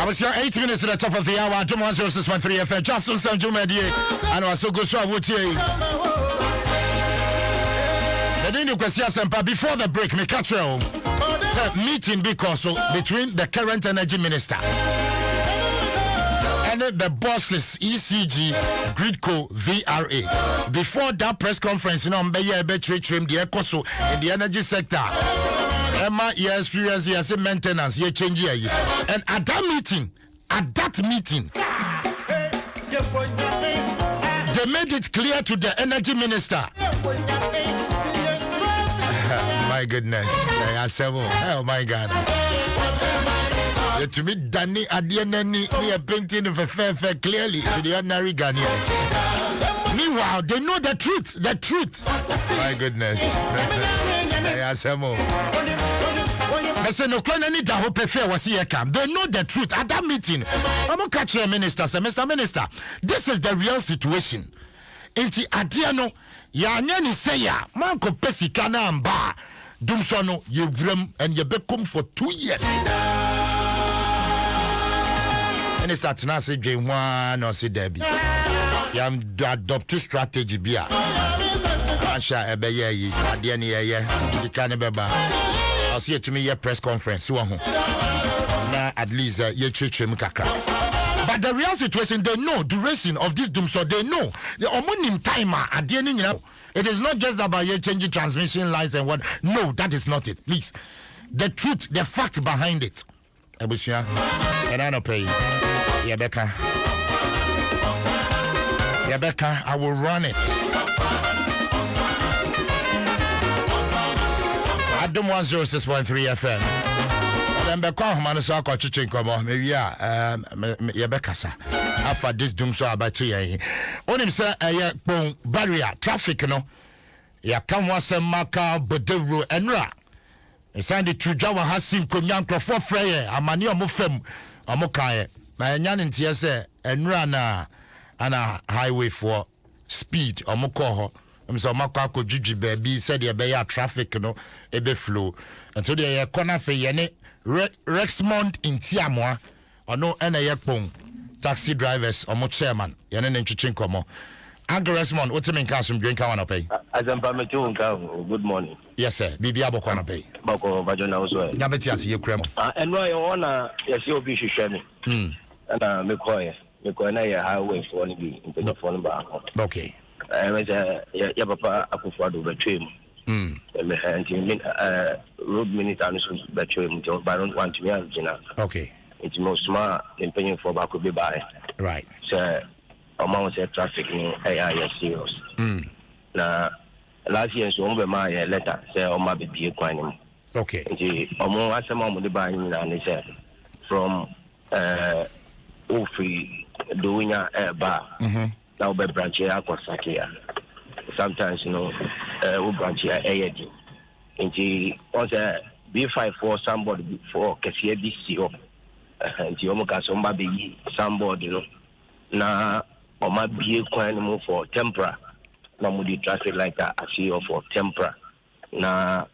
was your 8 minutes at the top of the hour. Adom 106.3 FM. Dwaso Nsem Jumedi. And I was so good. So I would say. Before the break, me catch you. Meeting because between the current energy minister and the bosses ECG Gridco VRA. Before that press conference, you know, I'm the ecoso in the energy sector. Emma, your experience, your maintenance, your change here. And at that meeting, they made it clear to the energy minister. My goodness. Oh my God. To me, Danny, at the end, me a painting of a fair clearly to the ordinary Ghanaians. Meanwhile, they know the truth. My goodness. I said, no, need to hope fair was here. They know the truth. At that meeting, I'm going to catch a minister. Mr. Minister, this is the real situation. Inti Adiano, Yanyan is say, Manko Pesikana and Bar. Dumsono, you brim and you become for 2 years. Minister Tanasi J1 or C. Debbie. Yam adopted strategy beer. Asha Ebeye, Adiani, you can't beba. I'll see it to me your press conference. Now at least ye church mukakra. But the real situation, they know duration of this doom, so they know the omonim timer at the end, you know. It is not just about you changing transmission lines and what. No, that is not it. Please. The truth, the fact behind it. Ebusia, and I don't pay. Rebecca, I will run it. Adom 106.3 FM. Then because man so akọ chichen komo maybe Rebecca sir. After this doom so about 2 years. Onim say bon barrier traffic no. Ya kam wasem maka bodewro enra. E send the Tujawa hasim konyankrofo freye amani omo fam omo kan na enya ntie say enra na ana highway for speed omo ko ho. So makwa akodwudwi baabi said e be ya traffic no e be flow. And so dey corner fe ye ne Rexmond Intiamoa ono ena ye pon taxi drivers omo chairman ye ne ntwetwe nkomo Rexmond otime nka asum dwenka wana pay azampa metu nka good morning. Yes sir bibi aboko na pay bako bajona uso na beti ase ye krem enwa ye wona ye se obi hwehwe me na mekoye na ye highway for ni bi phone ba okay ya papa akufado betwem road minister no so betwem to ba don't want me agina okay it's most smart in paying for back be by right so amount of traffic in area serious na last year so on be my letter say o ma be die kwan ni okay nti omo asema mo de ba ni na ni say from ofi donya ba now be branch here akwasakia sometimes you know we branch here ayedi nti once B5 for somebody before kesi BC up nti omo ka so mba be somebody no na o ma bie kwan mo for tempera na mo di traffic like that asi for tempera na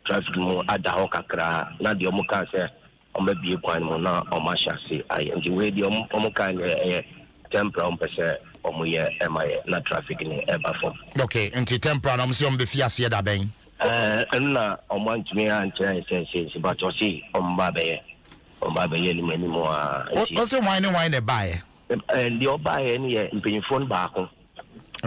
traffic mo ada ho kakra na de omo ka say o ma bie kwan mo na o ma shase ai nti we de omo kan tempera on pese omo ye emaye na traffic ni eba form okay nti tempera na mo se omo be fiase da ben na omo antumi anche say but o si omo ba be ni mani mo o se wine buy and the oba any in phone back on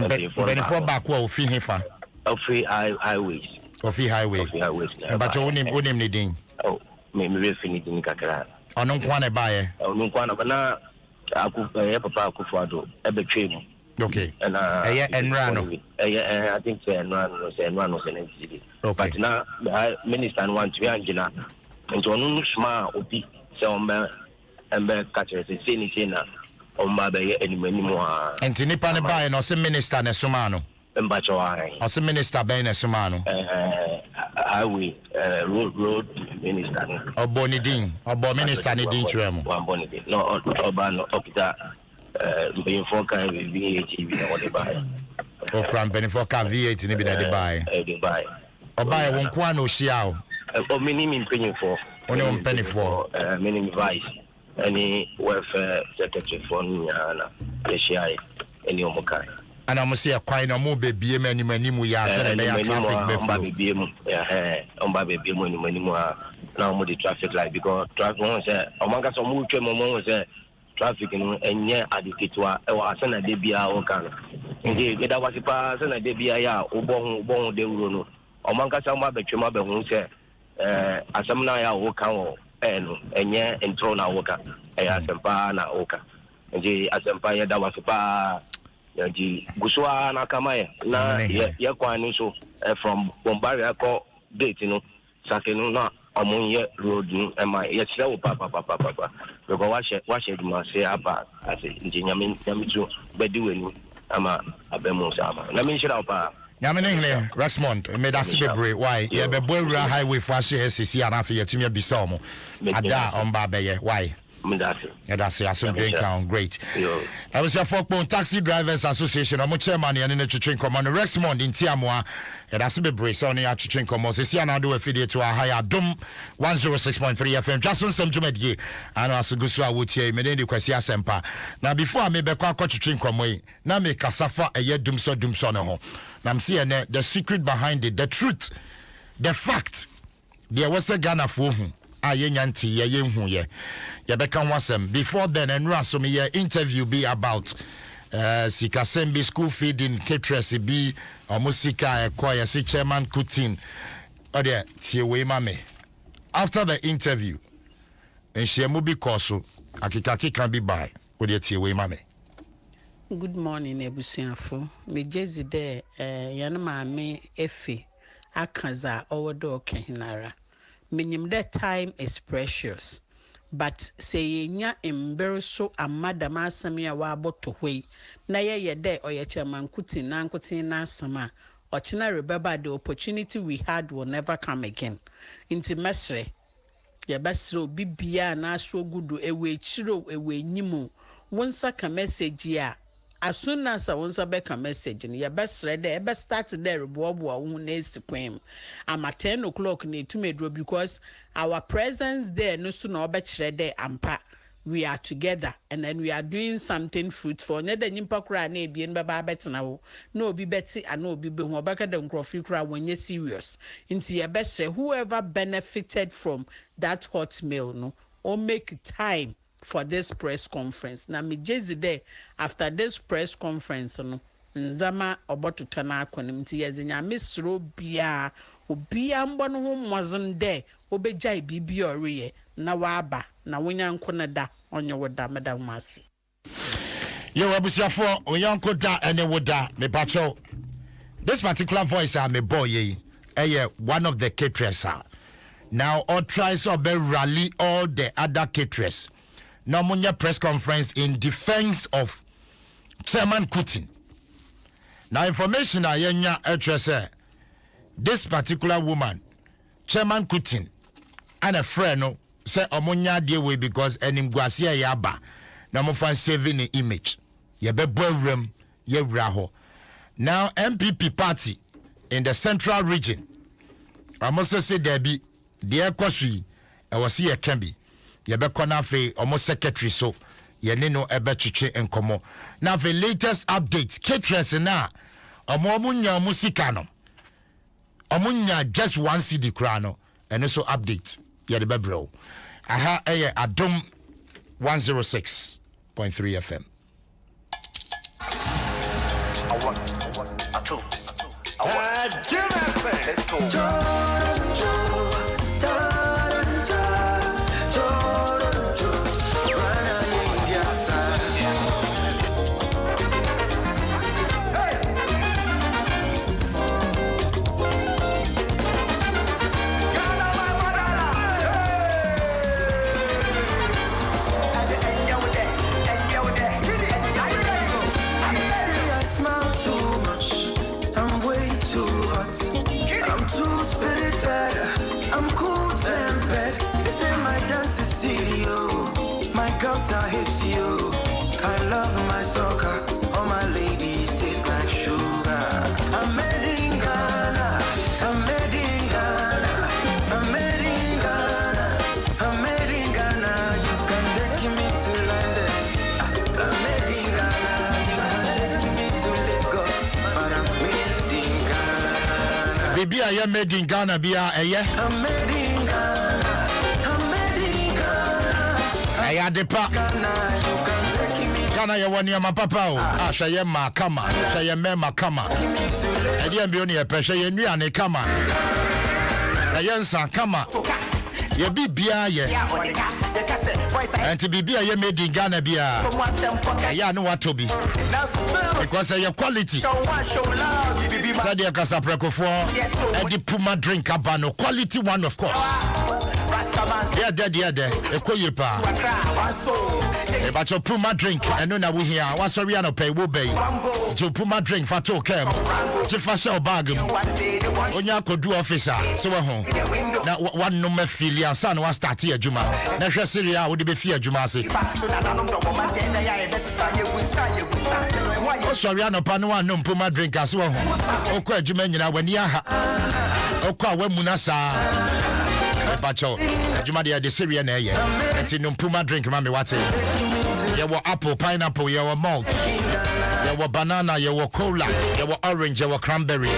back or free hefa of free highways but onim ni din oh me finish in kakra ono kwane buy ono kwana na papa akufado ebetwem okay and enrano I think say enrano say but now the minister want to be angina and ono smart obi say embe catch say anything na omba be enimani mo enti nipa ne bae no se minister ne soma no mbacho ai o se minister be ne soma no highway road minister obonidin obo minister ne din twem obonidin no oba no okita be foka VAT bi na wode bae o kran be foka VAT ne bi na de bae oba e won kwa na ohia o minimum penny for only on penny for minimum vice any welfare secretary for Niana, Yeshai, any Omokai. And I'm say a quite no more baby many ya said they are traffic before baby on baby many more now the traffic light because traffic was among some move was traffic and yeah addicted to our son and debia or can indeed that was a pass and a debia or bon de runo among some betchuma who said asamna oka and yeah and thrown our worker asampa oka and the asampa that was a pa the Guswa Nakamae, na Yakwani so from Bombaria call date, Sakino among ye road and my yes, papa, because wash it must say about as a Yamin Yamitu, Beduin, Ama Abemosama. Namisha Alpa. Yamine, Rasmond, made us be brave. Why? Yeah, the Boy Highway for SCC and after to me Bisomo. Ada on Babaye. Why? That's some drink count. Great. I was a Folkbone Taxi Drivers Association. I'm a chairman and in the train command. Rexmond in Tiamoa. And that's a bit brace on the train command. See, and I do affiliate to a higher Adom 106.3 FM. Dwaso Nsem Jumedye. And as a Guswa would say, Menende Kwasia Sempa. Now, before I may be quite to train command, now make a suffer a year dumso no. Now, I'm seeing the secret behind it, the truth, the fact. There was a Ghana for whom. Ayenyanti ye Yabeka wasem. Before then, and Rasomi interview be about Sikasembi school feeding caterers be or musika choir si chairman Kutin or the Tiewe Mame. After the interview, and she mubi koso akikaki can be by with the Tiewe Mame. Good morning, Ebusiafo. Me jezi de yanama me efe akaza owodo kehinara. Minim that time is precious, but say nya embarrasso a madam asamia wabo to way. Na ye de or ye chairman Kuti na sama. Ochina remember the opportunity we had will never come again. Inti mesre, ye besro bibia na so gudu ewe chiro ewe nyimu. Wonsa ka message ya. As soon as I want to make a message, and your best ready, I best start there. Bob who needs to claim. I'm at 10 o'clock need to make because our presence there no sooner bet ready and pa. We are together and then we are doing something fruitful. Neda nimpa kura na ebi nbaba bet na no be betty and no be who baka dem crofri kura when you serious. Into your best whoever benefited from that hot meal no or make time for this press conference. Na me jezi there after this press conference no nzama oboto tana akwanim ti yezinya misro bia obia mbo no ho mwazem there obejai bibi oriye na waba na wonya nkona da onye woda madam masi Yo abusiafo onyanko da ene woda me pacho. This particular voice me boy one of the caterers now all tries to rally all the other caterers. Now, Munya press conference in defense of Chairman Kutin. Now, information I hear this particular woman, Chairman Kutin, and a friend say Omunya deal with because enim guasia yaba. Now, mo fan saving the image. Ye be boyrum ye raho. Now, MPP party in the central region. I must say there be the kwasui. I was here can be. Yebeko na fe almost secretary so ye no ebe chiche enkomo na fe latest update caterers na omunya musika no omunya just one CD kra no and so update ye de bebro aha Adom 106.3 FM Let's go. bibia ye made in Ghana bia eye aya depa Ghana ye woni ama papa o ahwe ye ma kama hwe ye me ma kama ede am bi oni e pehwe ye nuane kama na ye nsa kama ye bibia ye anti bibia ye made in Ghana bia ya no watobi because your quality said your kasa prekofo edi puma drink abano quality one of course yeah there ekoye pa e ba cho puma drink eno na we here wasori ano pay wo bay to puma drink fa to kem to fa shell bag onya kodu officer so we ho na one no me filia san wa start adwuma na hwe seria wo de be fi adwuma ase o sorry ano pa no one no puma drink ase we ho okọ adwuma nyina wani aha okọ awamu na sa Bacho, Jumadi de Syria na ye. Enti no puma drink mami wate. Ye wo apple, pineapple, ye wo malt. Ye wo banana, ye wo cola, ye wo orange, ye wo cranberry.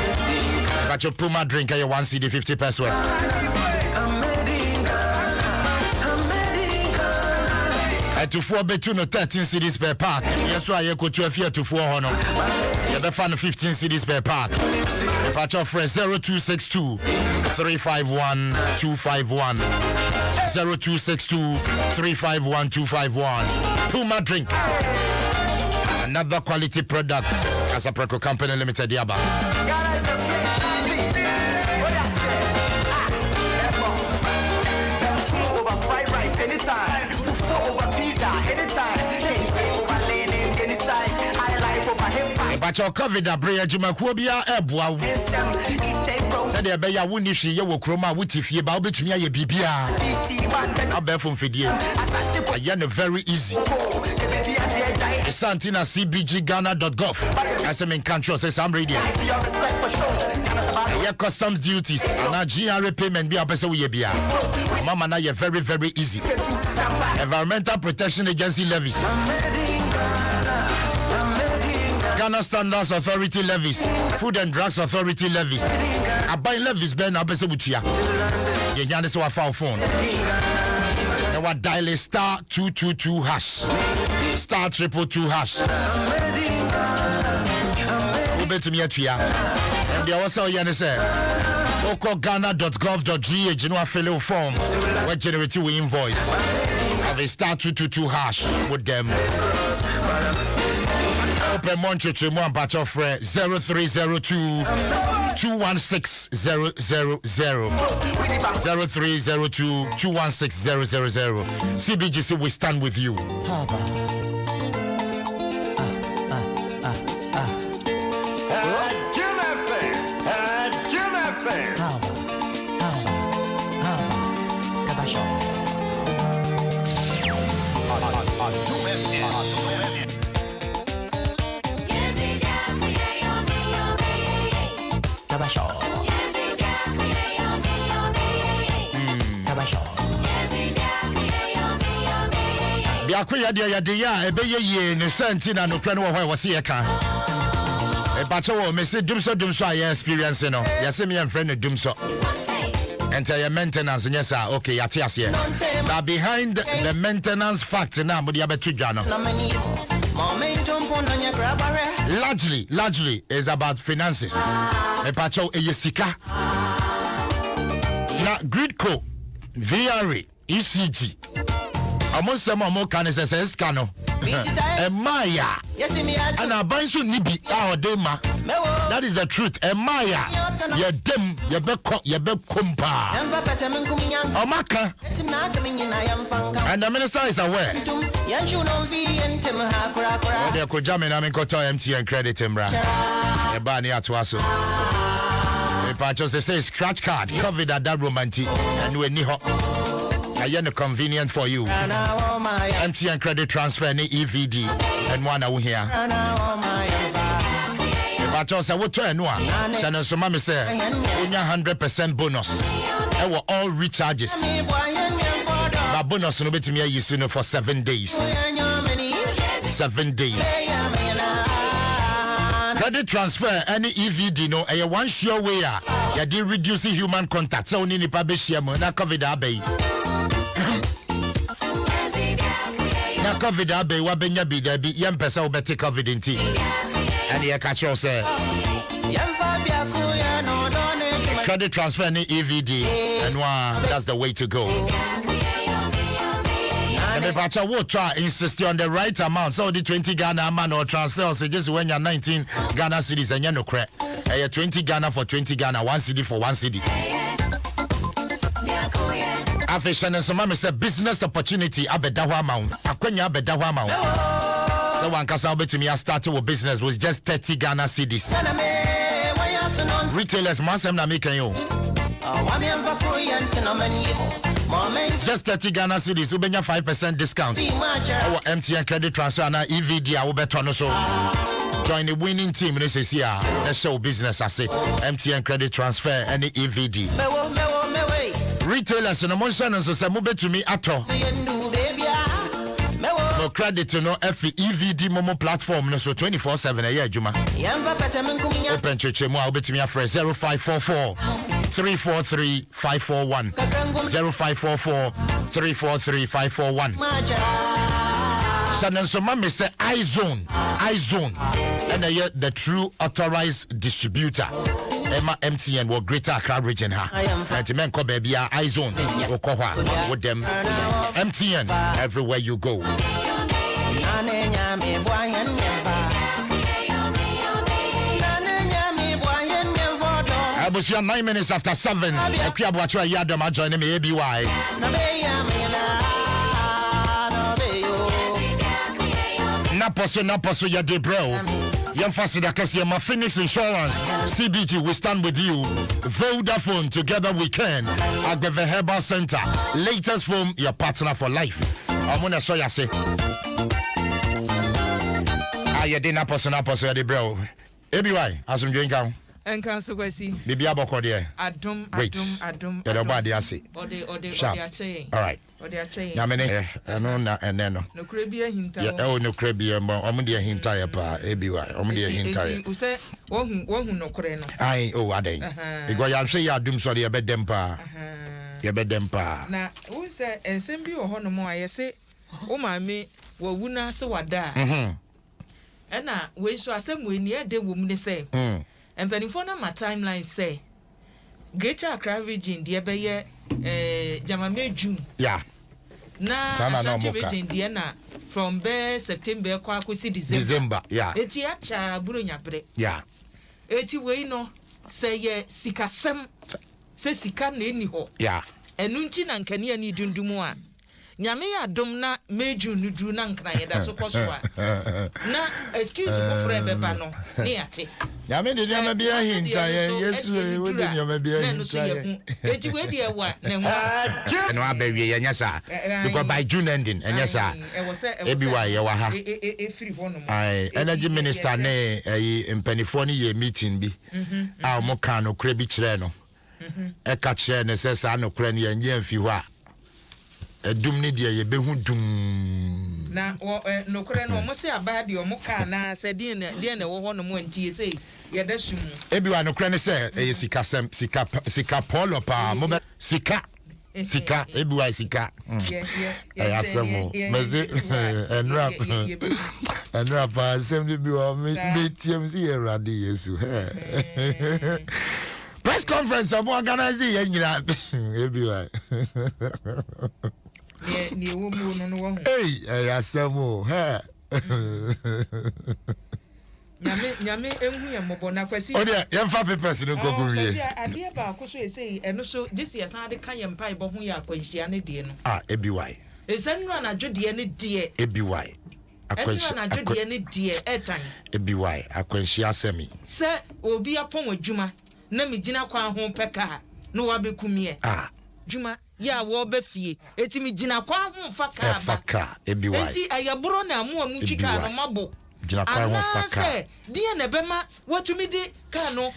Bacho puma drink ye 1 CD 50 pesos. To 4 betu no 13 CDs per pack. Yes, why you go to a fear to 4 honor. You have fun 15 CDs per pack. Patch of fresh 0262 351 251 0262 351 251. Puma drink. Another quality product as a Preco Company Limited Yaba. Over fried rice anytime. But your COVID abrea jumakuobia ebwa. Said the beya wunishi ye wo kroma wutifie ba obetumi aye bibia. Abefo mfidie. Aye very easy. Santina cbgghana.gov. I say men can't trust say I'm ready. Aye customs duties and GRA payment be apese we bia. Mama na ye very easy. Environmental Protection Agency levies. Ghana Standards Authority levies, Food and Drugs Authority levies. I buy levies ben abese butia. Ye nyane so afa phone. Now what dial star 222 hash. Star 222 hash. Ubetumi atua. And there was all you say. Oko ghana.gov.gh you know fill a form. We generate we invoice. Have a star 222 hash with them. Open Montre Mo batch of 0302 216 000 0302 216 000. CBGC we stand with you. Biakoya de ya ebeye ye ne sentina no kra no wo wose ye ka e ba chewo me se dumso aye experience no ya se me en friend no dumso enter your maintenance nyesa okay ya te ase that behind the maintenance fact na mo de abetu dwa no largely is about finances e pa chewo e yesika na gridco VRA ECG almost some more can say scano. Maya. And a bansu nibi our dema. That is the truth. Maya. Ye dem ye be kumpa. Omaka. And the minister is aware. They could jam in MTN credit him bra. Ye bani atwaso. If just say scratch card covered that romantic and we ni ho. Ayene convenient for you. MTN credit transfer ni EVD and one out here. But also what to no then so mama say onya 100% bonus. E were all recharges. But bonus no betimi ayi so for 7 days. 7 days. Credit transfer any EVD no one sure way ya di reduce human contact so ni nipa be share mo na covid abey na covid abey wa benya bi da bi yem pesa wo beti covid nti and ye catch you say credit transfer ni EVD and that's the way to go. And if I will try insist on the right amount, so the 20 Ghana man or transfer, so just when you're 19 Ghana cedis and you're no credit, 20 Ghana for 20 Ghana, 1 cedi for 1 cedi. After and so mama said business opportunity abedawa amount, akwenya abedawa amount. So one kasa obeti me started with business was just 30 Ghana cedis. Retailers must have not making you. Just 30 Ghana cedis, we bring a 5% discount. Our MTN credit transfer and EVD, I will bet on also. Join the winning team. This is here. Let's show business. I say MTN credit transfer and EVD. Retailers and emotion and so say move to me at all. No credit to no EVD Momo platform no so 24/7 a year Juma. Open church mo obet me afre 0544 343 541 0544 343 541. Sanan so mama say iZone and the true authorized distributor. Emma MTN will Greater Accra region ha. And men ko baby iZone okohwa with them. MTN everywhere you go. I was 9 minutes after 7. Akuabuacho Adom join me ABY. Naposo ya de bro. Young Fasida Kasi, my Phoenix Insurance, CBG, we stand with you. Vodafone, together we can. Agbeve Herbal Center, latest from your partner for life. I'm gonna show you, say. You didn't Naposo, the bro. ABY, as I'm doing now. And Council Kwesi. Bibi aboko there. Adom. The body I say. Or the all right. Or they are saying. Yamene, and then no crabia hinta. Oh, no crabia, omudia hinta pa, ABY, omudia hinta. You say, one who no coreno. Aye, oh, Ade. Because I'm saying, I do sorry, a bed dempa. You bed dempa. Now, who say, and send you a honomo, I say, oh, my me, well, wuna so wada. And now, we shall assemble when near the woman say. And when for my timeline say, Greater Accra region, dear Bayer, Jamame June. Yeah. Now, Ashanti region, Diana, from September, Kwakusi December. Yeah. Etiacha Burunya Bre. Yeah. Eti we no say ye sikasem say sika na eni ho. Yeah. Enu nti na nkane ani dundumu a. Nyame Adom na meju nudru na nkran ye da so koso a. Na excuse for friend beba no ne ate. Nyame de nyame bia hinta ye Yesu we de nyame bia hinta ye. Eti we de wa na hu. Eno abawie ye nyasa. Because by June ending nyasa. ABY ye wa ha. Free ho no. Ai energy minister ne mpanifo ne ye meeting bi. A mo kan no kra bi kire no. E ka kire ne se sa no kra ne ye nya mfi ho a. Dum ni dia ye behu dum na no kore no mo se abade o mo ka na se die na wo ho no mo antie sei ye da sum ebi wa no kore ne se sika polo pa mo sika ebi wa sika asemo meze enrap asem bi wa me tiem si erade Yesu press conference am organize ye nyira ebi wa ni wo mu no wo ho asemo nyame enhu ye mobo na kwasi o de ye mfa papers no koku wie ade ba akoso esei eno so disi yasan de kan ye mpa ibo ho ya akwanhia ne de no ebi wa esanu anadwo de ne de ebi wa akwanhia anadwo de ne de etan ebi wa akwanhia asemi se obi apon adwuma na migina kwa ho peka no wa bekumie dwuma ya wo be fie eti migina kwa ho faka ebi wa eti ayaburo na mu amu twika no mabo gina kwa ho faka die na bema watumi de ka no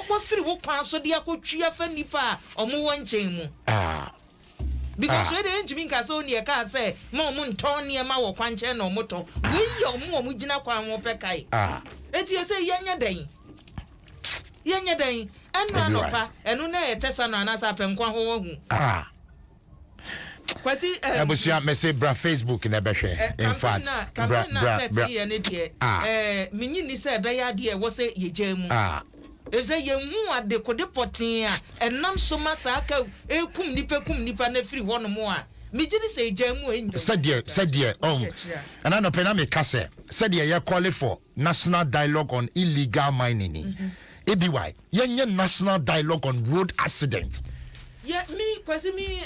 wo firi wo kwa so de akotwia fa nipa omo wo nchen mu because we dey njimi nka so ne ka say ma omo nton ne ma wo kwa nchen na omo to we yi omo gina kwa ho peka eti ese yenya dan Yenya den enu anopa enu na yetesa no anasa penkwa ho hu. Kwasi abusia me say bra Facebook na behwe in fact bra minyi ni say be ya de wo say yejamu ese yehu ade kode potin a enam so masa aka ekum nipa na firi ho no mo a migiri say yejamu enyo said and I no pena me kase said ye call for national dialogue on illegal mining EBY yenye national dialogue on road accidents. Yeah, me, kwasi me,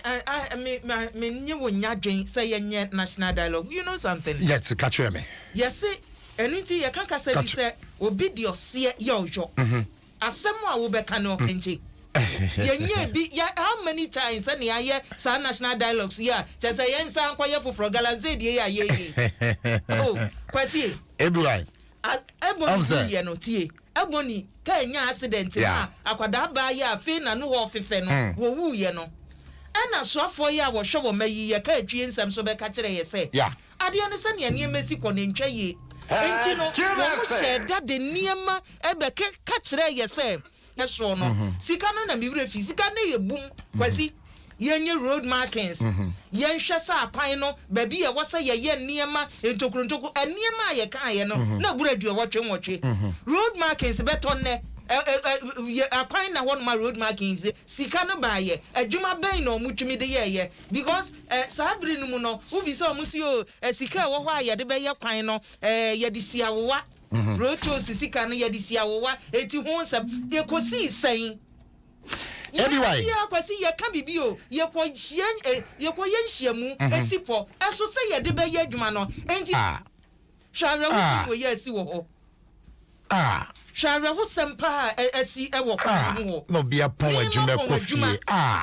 me nyewo nyadwen say yenye national dialogue. You know something? Yes, catch me. Yes, say, enunti ye kanka say say obi di ose ye ojo. Asemu a wo beka no enje. Yenye bi ya how many times say na ye sa national dialogues here. Je say yen sa ankoye foforo galanze die ya ye. Oh, kwasi. EBY. Eboni ye no tie. Eboni nya accident na akwada ba ya afi na no wo fefe no wo wu ye no ana soafo ya wo hwe wo mayi ye ka atwie nsam so be ka kire ye se ade ne se ne niamasi ko ne ntwa ye enti no wo sheda de niama ebe ka kire ye se ye so no sika no na mi wure fi sika na ye bum kwasi yenye road markings yen hwesa apan no ba bi ye wo se ye niama entokrontoku niama ye kan ye no na buradu wo twetwe road markings beto ne apan na one ma road markings sika no ba ye adwuma ben na omutumi de ye because sabri no mu no ubi se omusi o sika wo ho aye de be ye kwan no ye de siawowa road to sika no ye de siawowa eti ho nsem ye kosi sen EBY ya kwasi ye kan bibio ye ko yenhyiamu esipo eso se ye de be ye adwuma no enti hwara wo ye asi wo ho hwara wo sempa asi e wo kwan ho no bia pon adwuma kofie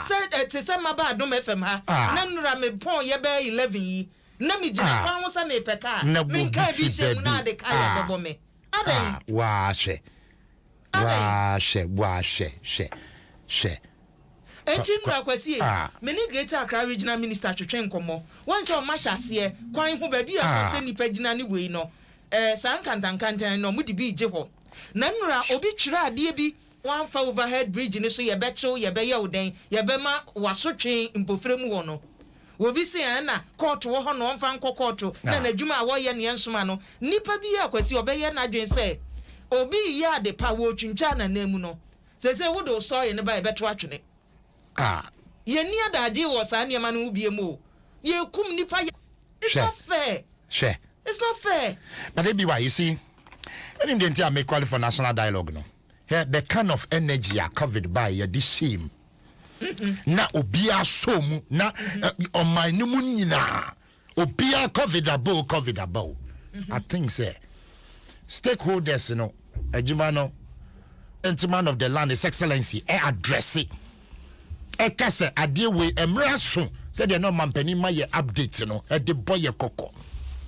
se te se maba Adom FM ha na nura me pon ye be 11 yi na mi gina kwan wo se me peka min ka bi se mu na de ka ya bebo me adan wa she Enti nura kwasi meni Greater Accra Regional Minister twetwe nkomo won se o ma hyase kwan ho ba bi a se nipa gina ni wei no san kantankantan no mudi bi je ho na nura obi twira ade bi wan fa overhead bridge ni so ye becho ye be ye oden ye be ma wasotwe mpofrem wo no obi se na court wo ho no mfa nko court na adwuma a wo ye ne ensoma no nipa bi ya kwasi obeye na adwen se obi ya de pa wo twintwa na namu no se wo do so ye ne ba ye beto atwene ye ni adaje wo sa ne ma no bie mo ye kum nipa it's not fair. It's not fair. But EBY, you see, when you didn't make quality for national dialogue, no, the kind of energy are covered by this shame. Na obia somu na on my numunina obia covered above. I think say stakeholders, you know, Ejimano, man of the land, His Excellency, address it. Ekase adie we emraso said they no mampani ma ye update no e de boy koko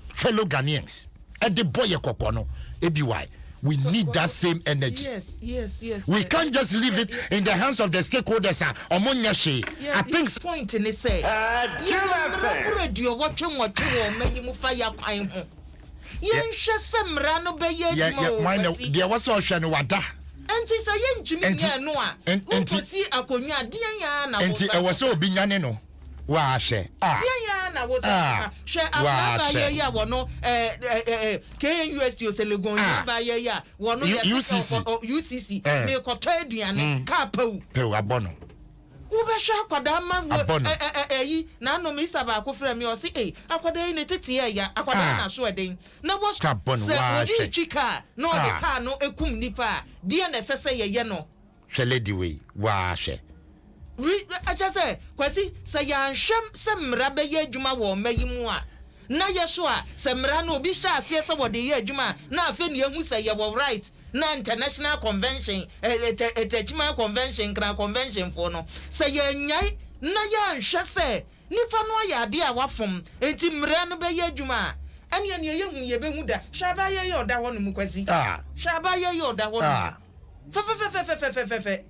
fellow Ghanaians e de boy koko no EBY we need that same energy. Yes. We can't just leave it in the hands of the stakeholders. I think point in say radio watching what you mu fire kwan ho yen hwe semra no be ye mo mine there was also no wada enti say yen jimi nya no a enti si akonwa den ya na wo enti e was obi nyane no wa hye den ya na wo hwe ababa ye ya wo no KNUST Oselegon ababa ye ya wo no UCC me koto aduane ka pawu abono Ubesha akwada ma na no Mr. ba ko frɛ me o si akwada yi ne tete ya akwada na so eden na wo se obi chika no de ka no ekum nipa de na sese ye no hwe lady we wa hwe acha se kwasi se ya nhwem se mra be ye adwuma wo mayi mu a na ye so a se mra no obi sha ase se wo de ye adwuma na afa ne ehu se ye wo right na international convention etechima convention kra convention for no say yanyai na ya nhwe se nipa no ya de a wafom enti mra no be ye adwuma ene ne ye hu ye be hu da shaba ye oda ho no mu kwasi shaba ye oda ho no fe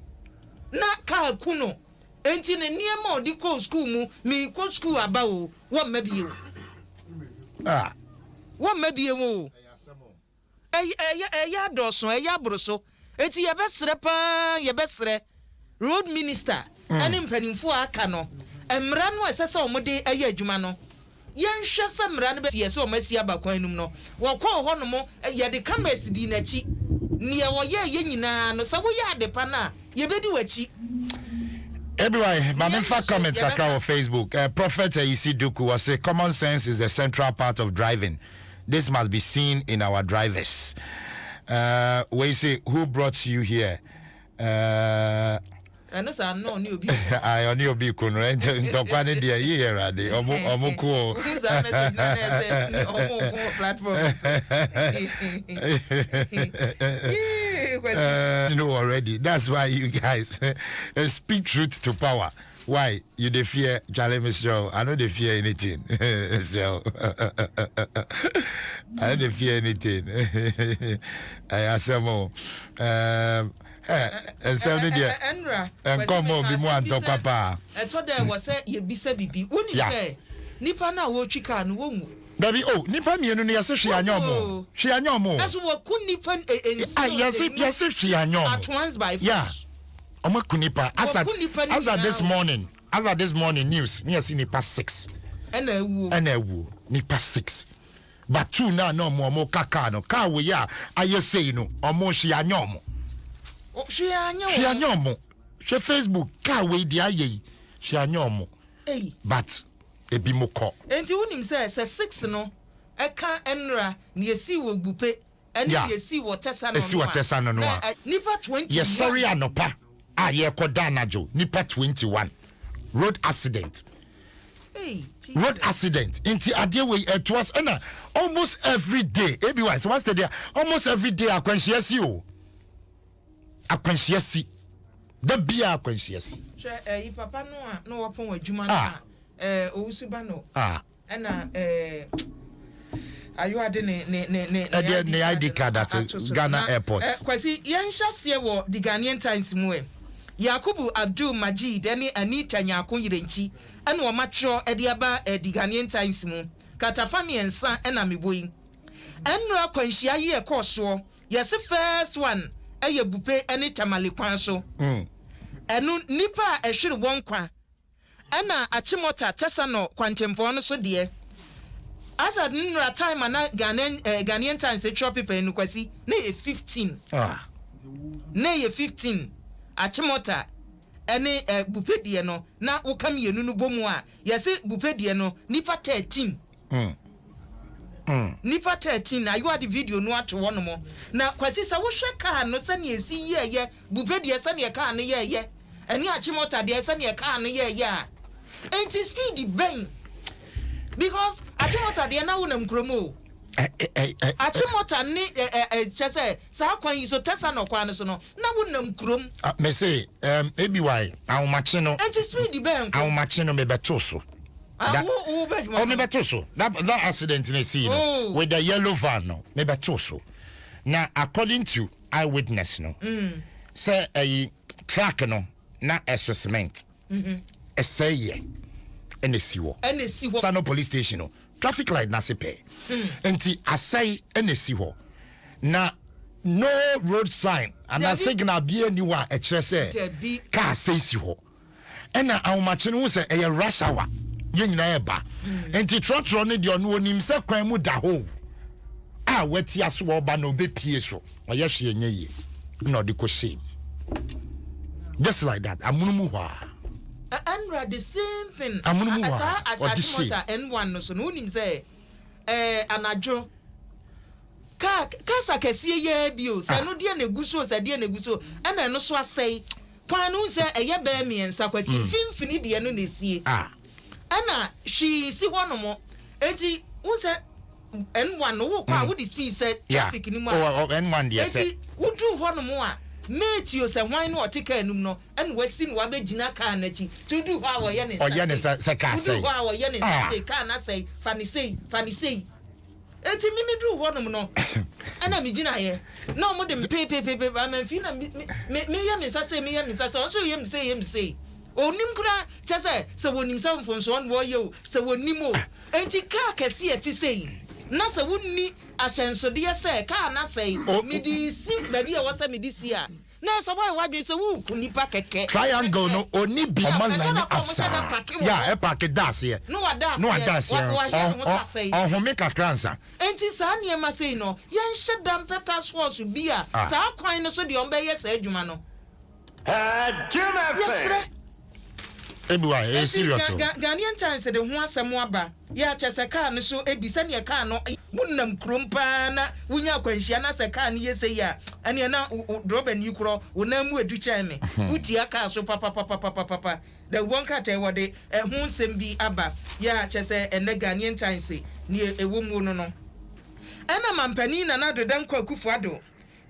na ka kuno enti ne niema odi ko school mu mi ko school aba o wo mabie o wo mabie o eya doso eya broso eti yebesre road minister ene mpanimfo aka no emra no esese omode aye adwuma no yenhwe se mra no be yese omasi abakwan num no wokọ ho no mo ye de cameras di nachi ne ye nyina no sabo ye adepa na ye bedi wachi. Everyone, my comment kakra on Facebook. Prophet Isi Duku was say common sense is the central part of driving. This must be seen in our drivers. We say, who brought you here? I know sir, no new be. I only be kuno. Don't want it here, Radi. Omo cool. Who's that message? Omo platform. You know already. That's why you guys speak truth to power. Why you dey fear Charlie Mr. I know they fear anything. So I don't fear anything. I ask more. And so Enra and come on, be more and talk papa. I told them was say you be say bibi. When you say nipa na wo chika no wo. Baby, oh, nipa mienu ni yase shi anyomo. Shi anyomo. That's what kun nipa yes shi anyomo. At once by force. Yeah. Omo kunipa as at this morning news. Me see nipa 6. Ena ewu nipa 6. But 2 now no more kaka no. Ka we ya aye say no. Omo shi anyomo. She anyomo. She Facebook ka we di aye. She anyomo. Hey. But ebi moko. Enti unim say 6 no. Eka enra ni esi wo gbupe. Eni esi wo tesa no. Esi wo tesa no no. Nipa 20. Yes, sorry anopa. Ye koda najo. Nipa 21. Road accident. Hey, road accident. Inti ade we it was almost every day. Everyone, so what's the day? Almost every day akwansiasi o. Akwansiasi. The bia akwansiasi. Yi papa no wapon adwuma na owusuba no. Na ayo ade ne ID card at Ghana airport. Kwasi yenhyasie wo the Ghanaian Times mu Yakubu Abdul Majid ene Anita Nyako Yirenchi ene o matro ede aba the Ghanaian Times mu katafami ensa ena meboyi enra kwanhia ye ekoso yes first one eye bupe ene tamale kwan so enu nipa ehwere wonkwa ena achimota tesano kwantempo no so de asa nra time na Ghanaian Times e chop paper enu kwasi na ye 15 na ye 15 achimota ene bupedie no na wokam yenu no bomu a yese bupedie no nipa 13 nipa 13 ayo ade video no ato wono mo na kwasi sa wo hwe car no se ne esi ye bupedie se ne car no ye ene achimota de se ne car no ye a enti speed ben because achimota de na wonam kromo achimota ni chese sa kwan yi so tesa no kwan so no na wonam krom me say ABY awmache no enti speed ben awmache no me beto so me beto so that accident na see no with the yellow van no me beto so now according to eyewitness no say a truck no na assessment say ye NSCO Sano police station no traffic light na sepe enti asai enesi ho na no road sign and a signal be anyone e kire say car say si ho ena awmache no say e rush hour ye nyina e ba enti trotro ne de ono onim se kwan mu da ho a wati aso oba na obepie so oye hwe enye ye na odi ko shame just like that amunumu ho and the same thing asa achimota N1 no so no nim say anajo kasa kesie ye bio se no de na guso se de na guso ana no so asai kwan no se eye ba miensa kwasi finfini de no na sie ana she si hono mo enti unse N1 no wo kwa wo di speed se traffic ni mu N1 de se enti wudu hono mo a mate you say why no otika enum no and wasi no abegina car na chi to do how we ne say car say how we ne say car na say fani say eti mimi do honum no ana mi gina ye na mo dem pe am fi na me ya me say so ye me say onim kura cha say se wonim say mfonso on wo ye o se wonim o enti car kese eti say na se wonni ahyɛnsodeɛ sɛ kaa na sɛ mede si baabi a wɔsɛ mede si a na sɛ boy wadwe sɛ wo nipa kɛkɛ triangle no oni bi omanline apsa ya e park das here no wadas ohome kakransa enti saa niema sei no yɛnhyɛ dam peta source bi a saa kwan no so de ɔmbɛyɛ saa adwuma no Juma ebuwa e serious Ghanaian Times de ho asɛm aba ya kyɛ kaa no so ebisa ne kaa no bunam krompa na wunya akwanhia na sɛ kaa no yɛsɛ ya ane na droba ni kro wonam mu edu kyɛn me wutia kaa so papa the one krata e wode ho nsɛm bi aba ya kyɛ sɛ ene Ghanaian Times ne ewo mu no no ɛna mampani na na dodan kwakufu ado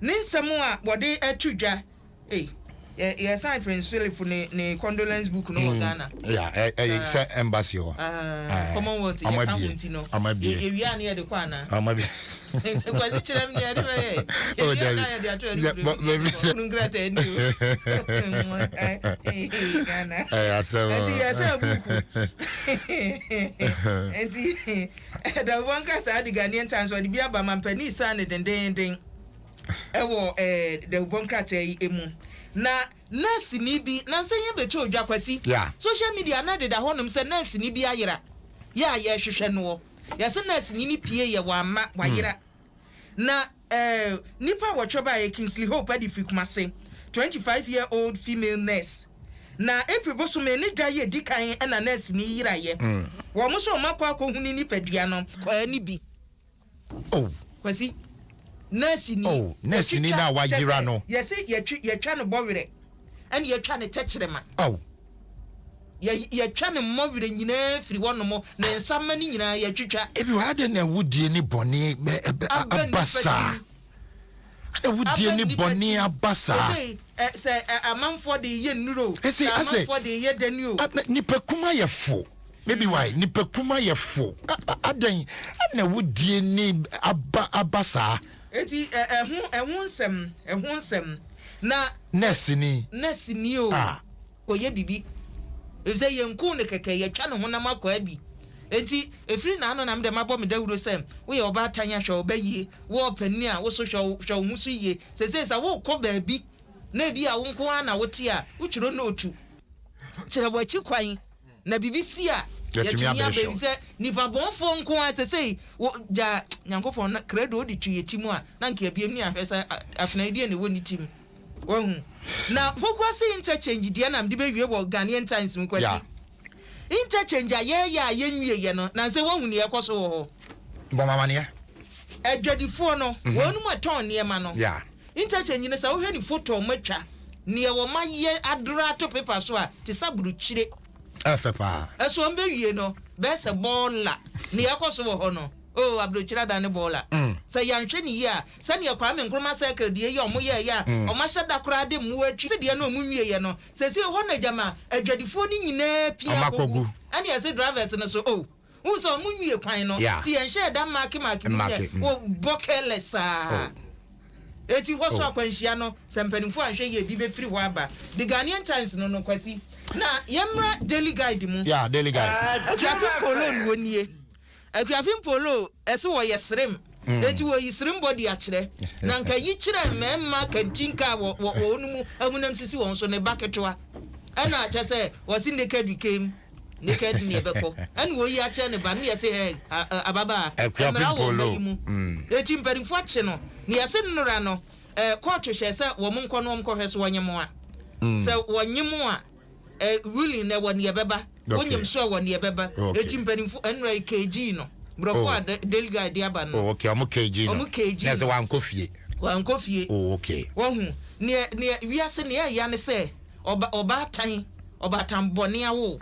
ne nsɛm a wode atudwa yes, I Prince Philip ne condolence book no Ghana. Yeah, say embassy ho. Commonwealth ya county no. Ewia na de kwa na. Amabi. Kwazi chirem ne de be. Ewia na ya de atwa ni. Ngrata eni. Ghana. Asem. Enti ya say book. Enti da one kata de Ghanaian Times o de bia ba mampani sa ne den. Ewo the one kata emu. Na nurse ni bi na nsenye becho odwa kwasi social media na de da honom se nurse ni bi ayera ya hwehwe no ya se nurse ni pie ye wa ma wa yera na nipa watchoba ye Kingsley Hope adi Kumase 25-year-old female nurse na everybody me ni da ye dikan na nurse ni yera ye wo mo so makwa akohuni ni padua no ni bi kwasi nurse ni na wajira no yes ye twa no bowere and ye twa no techrema ye twa no mowere nyina firi wono mo na nsama ni nyina ye twitwa ebi wa de na wudie ni boni abasa ana wudie ni boni abasa se amanfo de ye nuro amanfo de ye danu ni pekuma ye fo maybe why ni pekuma ye fo adan ana wudie ni abasa eti ehun nsem na nurse ni o oye bibi eze yenku ne keke ye twa ne ho na makọ abi enti efiri na ano na me de mabọ me dawuro sem wo ye oba tanya hwe obayie wo pani a wo so hwe hu so yie sese wo kọ baabi na bi a wo nko ana wo ti a wo chiro na otu kire bo chi kwan na BBC a yetumi abese nipa bonfo nko a sese wo ja nyankopon na credo di twi yetimu a na nka biem ni ahwesa afna die ne woni tim wohu na focus interchange die na mde bewie wo Ghanaian Times mkwasi interchange ya yenwie ye no na se wohu ne yekoso wo ho bomama ne adwadifo no wonu maton ne ma no interchange ne sa wo hwe ni photo matwa ne wo maye adra to paper so a ti saburu chire afepa eso mbe wie no be se bola ne yekoso wo ho no abrochira da ne bola say yanhwe ni ya se ne kwa me nkroma cycle de ye omo ye ya omo hyada kora de mu atwi se de no omu nwie ye no se se ho na jama adwadifo ni nyina pia kogu ani ase drivers no so who so omu nwie kwan no ti yanhwe da mark wo bokelesa eti ho so akwanhia no se mpanimfo anhwe ye bi be firi ho aba the Ghanaian Times no kwasi na yemra daily guide mu daily guide traffic polo wonie Akrafin polo ese wo yesrem eti wo yisrem body akire na nka yi kire memma kantinka wo onumu ahunam sisi won so ne baketwa ana chese wo si naked came naked ne beko ana wo yi akire ne ba ne yese he ababa Akrafin polo eti mperimfo akye no ne yese nnura no court hye se wo monko no mkɔ so wonyemo a se wonyemo a ruling na won ye beba wonyem so won ye beba eti mpanimfo enra kg no brofo a daily guide aba no okay omo kg no na se wan kofie okay wohu ne wiase ne ya ne se oba tan bone awo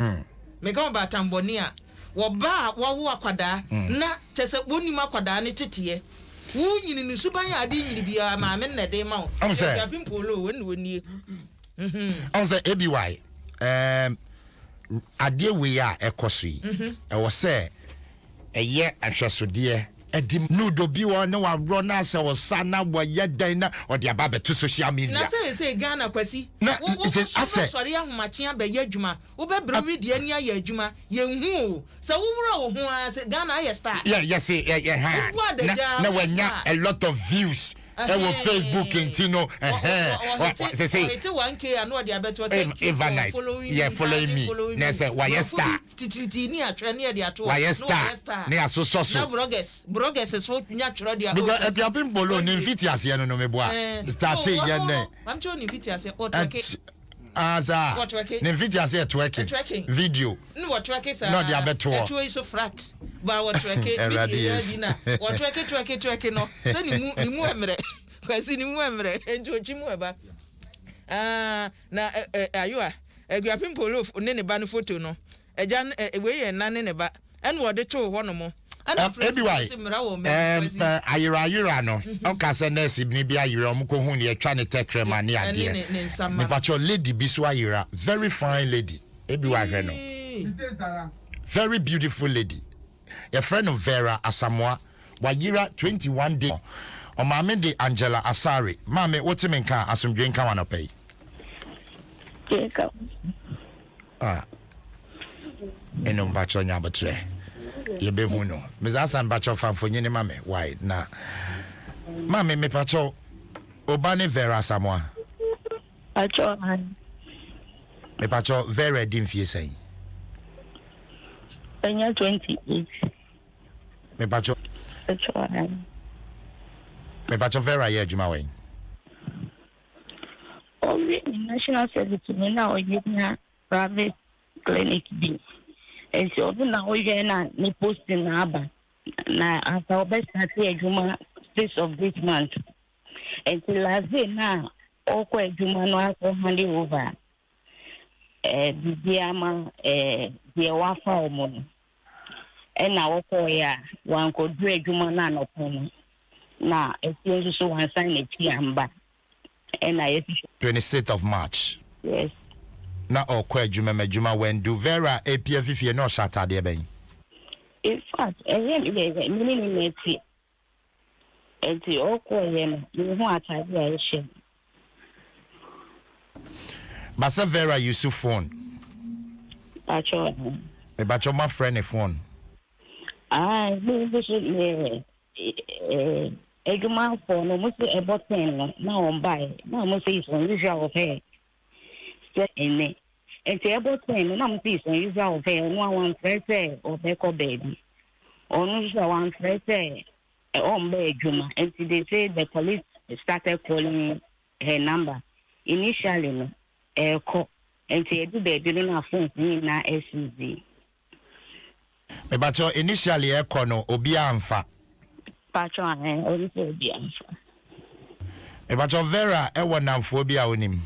mega oba tan bone a woba wo akwada na chese bonim akwada ne teteye wo nyini ne suban ya ade nyini bia ma me nnede ma wo ya pimpolo woni say ABY adie we a ekoso yi e wo se eye ahwesode Edim nudo bi won na wa run as o sana wo ye dan na o de aba to social media. Na say Ghana kwasi. Wo sorry ahomachia be ye adwuma. Wo be bro wi de ani aye adwuma. Ye hu o. Se wo wura wo ho a say Ghana aye star. Yeah. Na wanya a lot of views. Facebook intino say 1K and what the abeto following me na say why star tititi ni atwe na de ato why star na so na bloggers so nya twere de because if you been bolo ni fit ase no me boa start ye na I'm sure ni fit ase otweke aza ni fit ase twerking video no what twerking sir no de abeto atwe so frat ba what twerking video na what twerking no say ni mu emre kwasi ni mu emre enjo chi mu eba na ayua eguapim polo ne ne ba no photo no eja we ye na ne ba en wo de to ho no mo ayira no oka se nurse ni bi ayira omko hu ne atwa ne tekrema ne ade me pacho lady bi so ayira very fine lady ebiwa hwe no very beautiful lady your friend of Vera Asamoah wayira 21 day o mame de Angela Asare mame woti me nka asomdwe nka wana pay eno mbacho nya botre yebe hu no mezasa mbacho famfo nyine mame why na mame me pacho obane Vera Asamoah pacho me pacho Vera dim fie sen enya 28 me pacho Vera ye adwuma wen only national service me na oyina private clinic bi and so na oyina ni posting na aba na after best start adwuma 6th of this month until last day na okwa adwuma no akọ hand over bibiama de wafa omo na okọ ya wan ko du adwuma na anọpọ na efienso so wan sign na piamba and I 26th of March. Yes. Na okwa adwuma when do Vera APF no Saturday ben. In fact, mini eti okwa yen no atade a ehye. Basa Vera use phone. Pacho. E bacho my friend a phone. Eguma for no must be a button now on by now must say it's unusual of hair. In it. And the button, no piece unusual of hair, one fresh or beco baby. Unusual one fresh on bedroom. And they say the police started calling her number. Initially, call and say, do they didn't have phone in our SUV. But initially, no Obia Amfa. Patron, But Vera, phobia on him.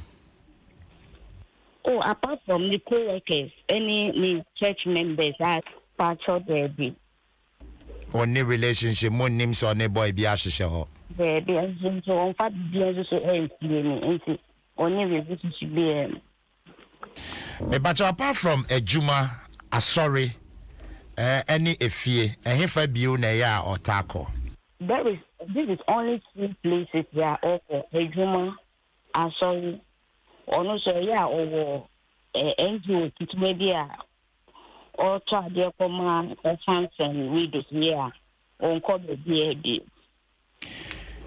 Oh, apart from the co-workers, any church members at Patron baby. Only relationship, more names or boy be ashes. Baby, and so on fat beers so only relationship be. But apart from a Juma, sorry, any efie, and if I be on a ya or taco. This is only 3 places where also Ejuma, Asori, or no so yeah, or NGO, it may be or try their command or function readers here, or call the DAD.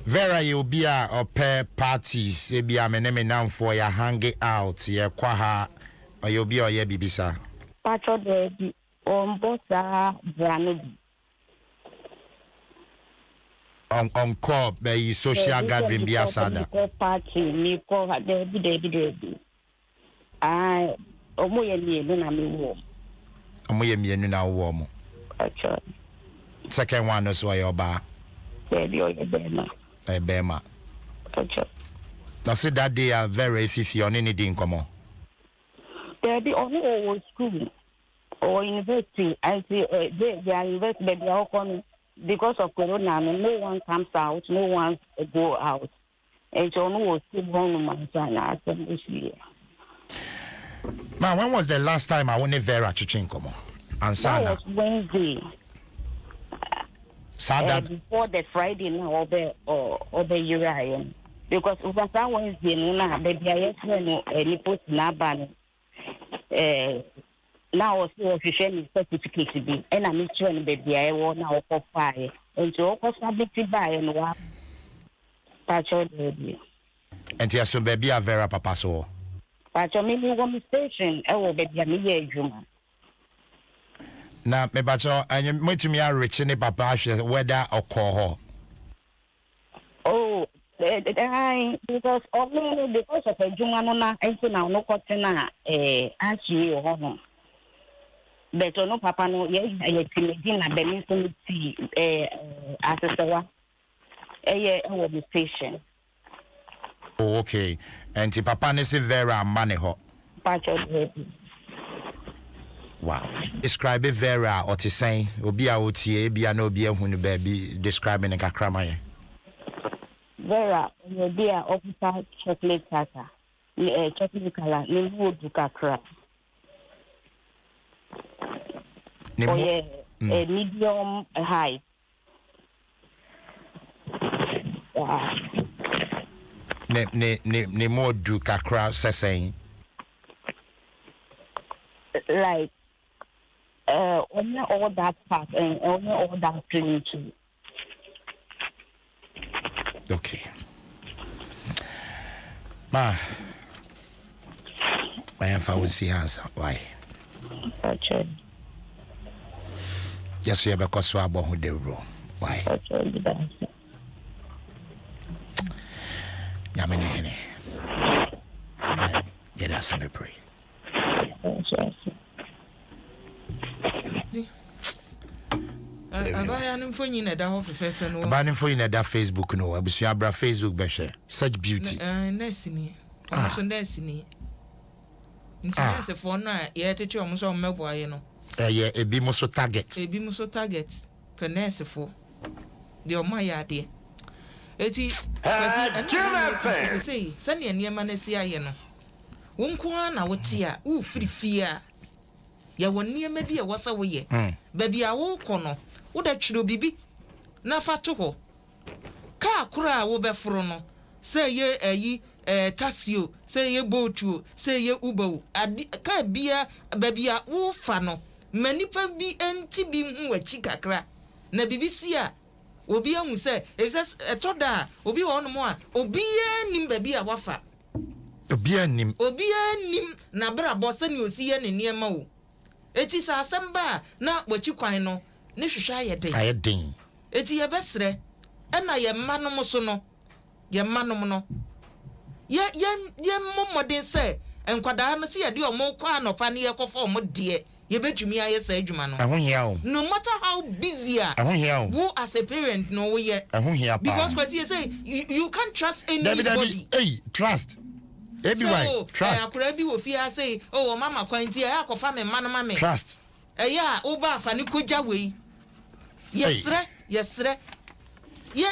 Vera, you'll be a pair parties, maybe I'm an name for your hanging out, your quaha, or you'll be or your bibisa. Patro de on Bosa Branobi. On call by social gathering be asada. Party, me call her Debbie. I omoye ni na me wo. Omoye mienu na wo mo. Second one is why your bar. Debbie or Bema. Bema. Now say that they are very fifi on anything come on. Debbie on school or university. I see they are university, but they are all because of Corona, no one comes out, no one go out. And so no was still home this year. Man, when was the last time I went Vera to Chinkomo? And that was Wednesday. before the Friday now over year because over that Wednesday na baby I no any post na ban now also official certificate bi and I'm sure baby I want now for fire and so of submit by and what patcho baby and yes baby a vera papa so patcho me one station I will baby me ye juma na me patcho and me rich ni papa whether or call oh because only because of a juma no na enti na no kotina actually ho but no papa no ye timedi na bemi so ti asesewa wo the station. Oh, okay. And the papa ne se Vera money ho. Wow. Describe Vera or to say obi a otie bia na obi ehunu baby describing the kakrama ye. Vera obi a officer chocolate tata. Chocolate color ni wood kakra. Medium high. Ne more do kakra saying like only all that part and only all that training too. Okay. Ma, why am I will see answer? Why? Okay. Yes, you have a cost about who they roll. Why? Okay. Yamini. Get us a pray. Abayanim for you na da ho fefefe no. Abanim for you na da Facebook no. Abusu abra Facebook be share. Such beauty. Nesini. Omo so nesini. Nti se for na ye tete omo so mmebo aye no. Ebi mo so target. Ebi mo so target. For nurse for. De omo ya de. Eti say sani eniema na si aye no. Wo nko na wote a wo firifia. Ya woniema bi a wasa wo ye. Baby a wo kono. Wo da twiro bibi na fa to ho ka kura wo beforo no say ye ayi tasio say ye boatu say ye uber ka bia baby a wo fa no manipa bi enti bi hu wachi kakra na bibisi a obi ahu say efes etoda obi wo no mo a obi anim baby a wafa obi anim na bra bo sani osi ye ne niema wo eti sa asamba na wachi kwan no ne hwehwa ayeden eti ye besre na ye manom so no ye manom no ye momodin se enkwada no se ye de omo kwa anofa ne ye kofa omo de ye betumi aye sa adwuma no ahohia o no matter how busy ahohia o wo as a parent no wo ye ahohia pa because when you say you can't trust anybody hey trust everyone trust akura bi wo fi say oh mama kwanti e akofa me manoma me trust ya oba afa ne koja wei yesre ye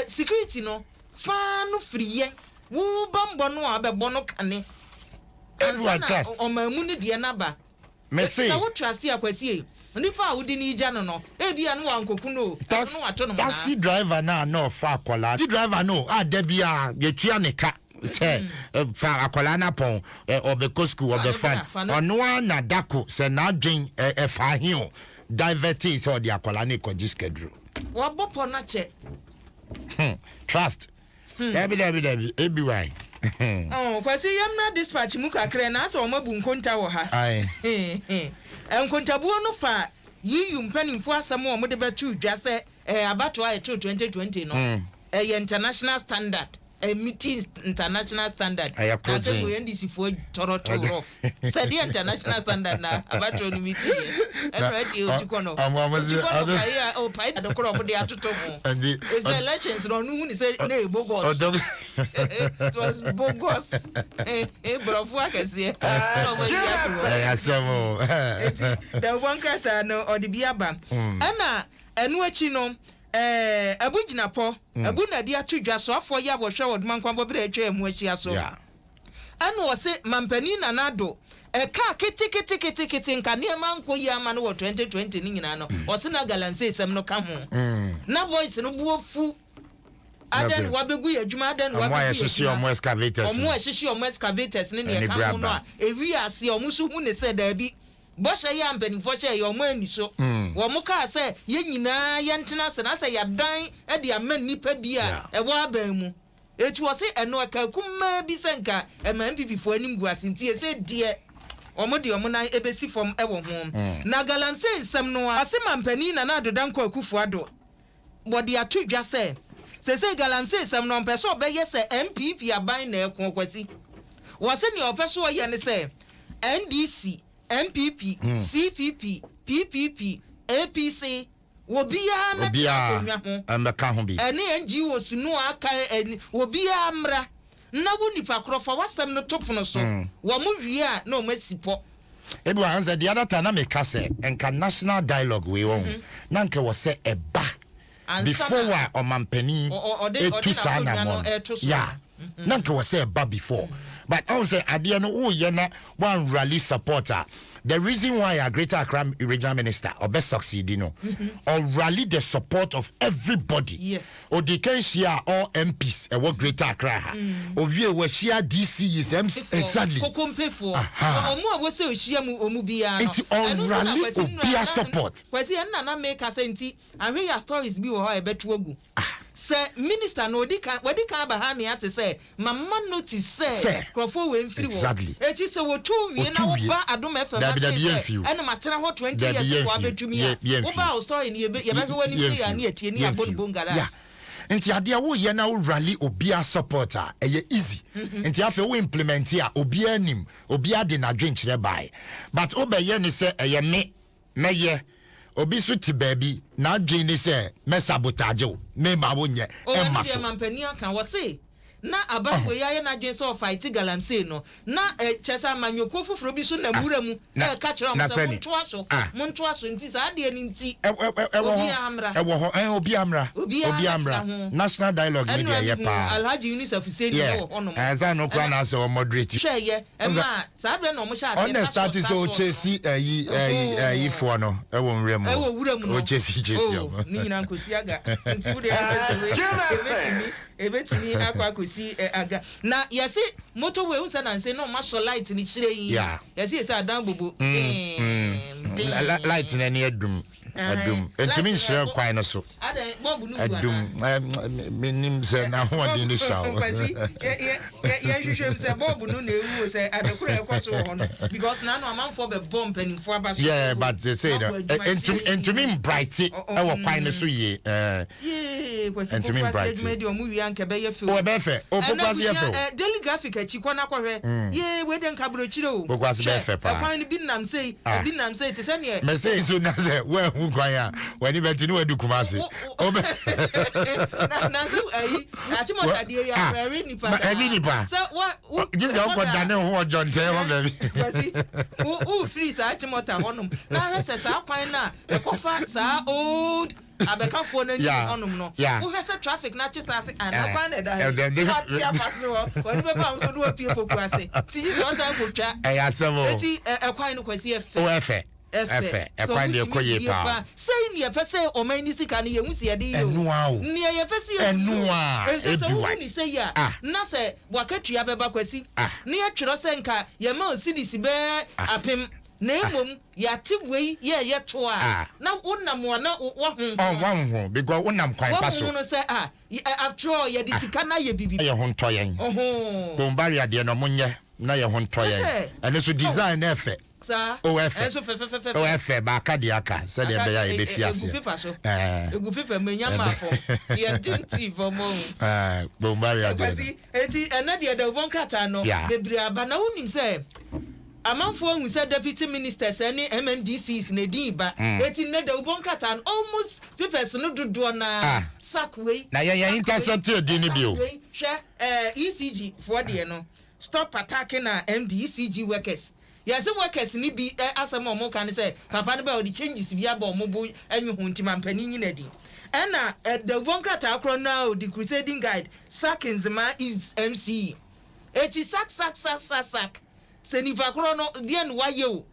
security no fa no friye wo bambo no abebo no kane everyone trust o mamu ne de na ba me say na wo trust ya kwasi ni fa wo di ni ja no e bia no wankoku no no wato no taxi driver na no fa akola taxi driver no da bia yetua ne ka fa akola na pon obekosku obefan ono na dako se na adwen fa hin diverting so the akola na koji schedule wa bopo na che trust every oh kwasi yamna dispatch mu kakre na so mabu nkonta wo ha ai nkontabuo no fa yiyu mpanimfo asam o mo de betu dwa se abato a 2020 no international standard meeting international standard na se go NDC for toro rough said the international standard na abato no meeting every o tikono o pai da koro mo de atoto mo the elections no hu ni say na bogus it was bogus brofu akese no mo ya asemo the one kata no odi biaba ana enu achi no abugina po abuna dia tudwa so afọ ya wo hwe wodman kwambo bre atwa emu achi aso anu wo se mampani na nado eka kiti nka niema nko yi ama no 2020 ni nyina no o se na galamsey sem no ka ho na boys no buofu aden wabegu adwuma aden wabegu omo excavators ni ne ka ho no a ewi ase omo so hu ne se da bi bosha ya mpanimfo che ya omo ani so wo mo ka se ye nyina ye ntena se na se ya dan e de ama nipa bi a e wo aban mu eti wo se eno ka kuma bi se nka e ma MPP fo anim gu asinti e se de omo de omo na ebesi fom e wo ho na galamsey nsem no ase mampani na na adodan kwa akufo ado body atudwa se galamsey nsem no mpeso obeye se MPP aban na ekon kwasi wo se ne opeso ye ne se NDC MPP CPP PPP APC wobia meka ho bi ene NGO sunu aka wobia mra na wo nipa krofa wasem no topono so wo mo wie a na o masipo ebi wa hanze the other time na meka se enka national dialogue we won na nke wo se eba before wa omampani etu sana mo ya na nke wo se eba before but I say ade no wo ye na one rally supporter. The reason why a Greater Accra regional minister or best succeed, or rally the support of everybody. Yes. Or they can share all MPs and what Greater Accra. Or we share DC is exactly. It's all rally or peer support. Make us I hear your stories be or I bet you. Say minister no di kan ba me ate say mama notice say crofo we mfiri wo exactly eti say wo tu wie na wo ba Adom FM na matena ho 20 years wo abetumi a wo ba story ni ye be wani say ya na etie ni abon bongala nti ade a wo ye na wo rally obia supporter eye easy nti afa wo implement a obia anim obia de na dwenkyere bai but obeye ni say eye me ye obi so ti baby na adwen ni say me sabotage o me ma wo nye e ma so mampani aka wo say na abagwe ya na adwen so fight galamsey no na chesa manyoko fufuro bi so na mura mu ka kire am say monto aso nti sa ade ni nti obi amra national dialogue ni dey pa Alhaji Yunus Afuseni ho ono eza no kwa na say o moderate hweye e ma sa bre no mo sha ase on start so chesi yi fo no e wo nwre mu o chesi o ni nyina nkosi aga nti wo dey ebetimi akwakosi aga na yesi motorway unsa na say no ma so light ni chire yin yesi adan bobo light na ni adum entimi nhire kwan no so adan bobu nu adum menim say na ho ade ni shaw ya hwehwem say bobu nu na ewu say adekura ekwaso ho no because na no amanfo be bomb penifo abaso but they say entimi bright e wo kwan no so ye kwasi kwasi media omu wi anke be ye fe o be fe o kwasi ye fe daily graphic achi kwana kwahwe ye we den kabro chire o kwasi be fe pa kwan bi nam say te say ne me say so na say we hu kwan ya wani beti ni wadu kumase o be na so achi mo tadie ya very nipa so what just you go down ho John tell ho baby kwasi o free sa achi mo ta honum na rese sa kwan na e kofa sa old abeka phone ni honum no wo hwese traffic na chisa ase ana kwan na da ti afaso woni be ba nso do apie poku ase ti ji so ntan ko twa asemo eti kwan no kwasi efe o efe kwan de koye pa say ni efese o man ni sika ni yehu se de yo ni efese enua so ni say ya na se wakatua beba kwasi ni atwero se nka ye ma osidisi be apem na emom ya tibwei ye to a na wonam na wo ho because wonam kwan paso wo no say after all ye disika na ye bibi ye ho nto yen bombari ade no monye na ye ho nto yen ene so design na efe sa enso fe ba ka de aka se de be ya e be fiase egu pepa menya mafo ye tinti for mo bombari ade kwasi eti ena de bon krata no bebre aba na wonim se amanfo hu se deputy ministers any MNDCs na din ba eti na de bon krata almost papers no dodo na sakway na ye intercept din ni bio hwe ECG for de no stop attacking na MDCG workers. Yes, workers ni bi asem omo kan say papa ne ba o di changes bi aba omo bo enyu hunti mampani nyina di. Na the one krata akro now the crusading guide sack Nzema is MC. Eti sack se nipa kro no de no waye o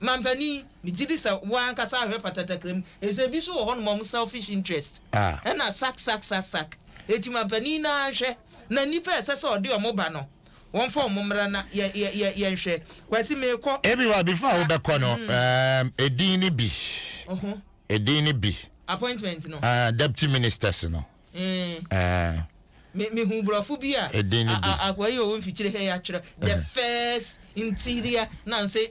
mampani me gidi se wan kasa ahwe patatakrem e se bi so ho no mom selfish interest and na sack eti mampani na hwe na nipa ese se ode omo ba no won for omomra na ye hwe kwasi me ko everyone before we be ko no edin bi edin bi appointment no deputy ministers no me hu brofo bi a akwaye o mfichire he ya kire the first interior na say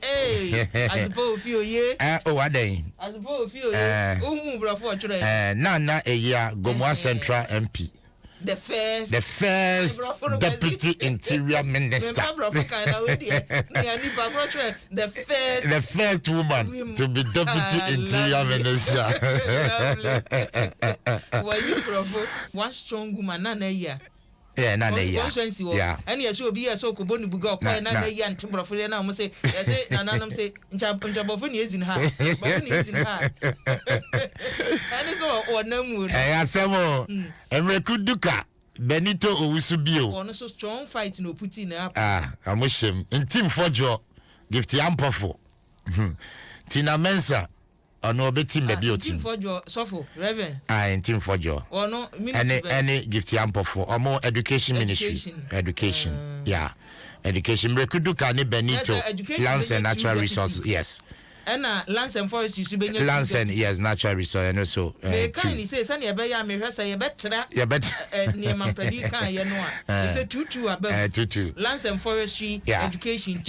azipo ofi oye waden azipo ofi oye hu brofo o kire na eya Gomwa Central MP the first deputy interior minister the first woman to be deputy interior minister one strong woman na ya na ya and yes obi ya so ko bonu buga ko na ya ntimbrofo na mo say yes na nanam say nchambofo ni ezin ha bofo ni ezin ha and so onamu asemo emreku duka Benito Owusu bio ono so strong fight no puti na amoshem ntim fojo gift yampofo Tina Mensa ono obetim be bio team fojo sofo reverend ntim fojo ono any gift yampofo omo education ministry education education Mrekuduka ni Benito lands and natural resources yes and lands and forestry su benya lands and yes natural resource and also me kan ni say sane be ya me hwesa ye betra ne mampadi kan ye no a say tutu abam tutu lands and forestry education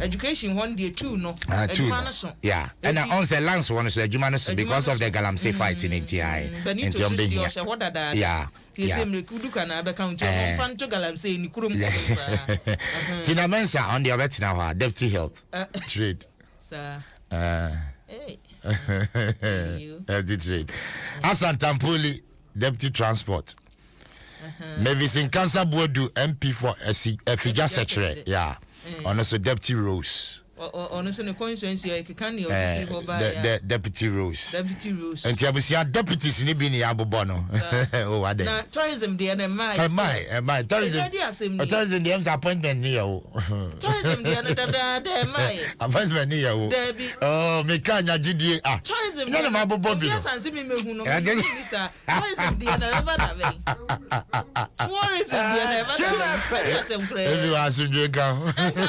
education one day two no aduma no so and on say lands one so aduma no so because of the galamsey fight in NTI into on be here Tina Mensa on the other now deputy health trade sir trade Asan Tampoli deputy transport Mavis in Cancer Bodu MP for a figure secretary on also deputy Rose ono so ne constituency e kan ne obi ba the deputy Rose and tiabusia deputies ni bi ni abobo no wade na tourism dey na my tourism the em's appointment ni o tourism dey na da my appointment ni o me kan nya gidie tourism na ma abobo bi no sanse me mehu no minister tourism dey na ever da ve tourism dey na ever da ve ebi wa sunje kan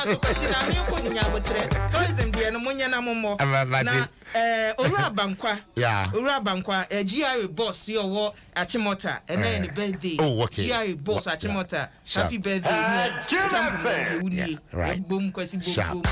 so kwesi na me ko nya botre tourism dey no munya na mommo na Owura Bankwa GRA boss yo wo Achimota and then the birthday GRA boss Achimota happy birthday right. Boom kwesi boom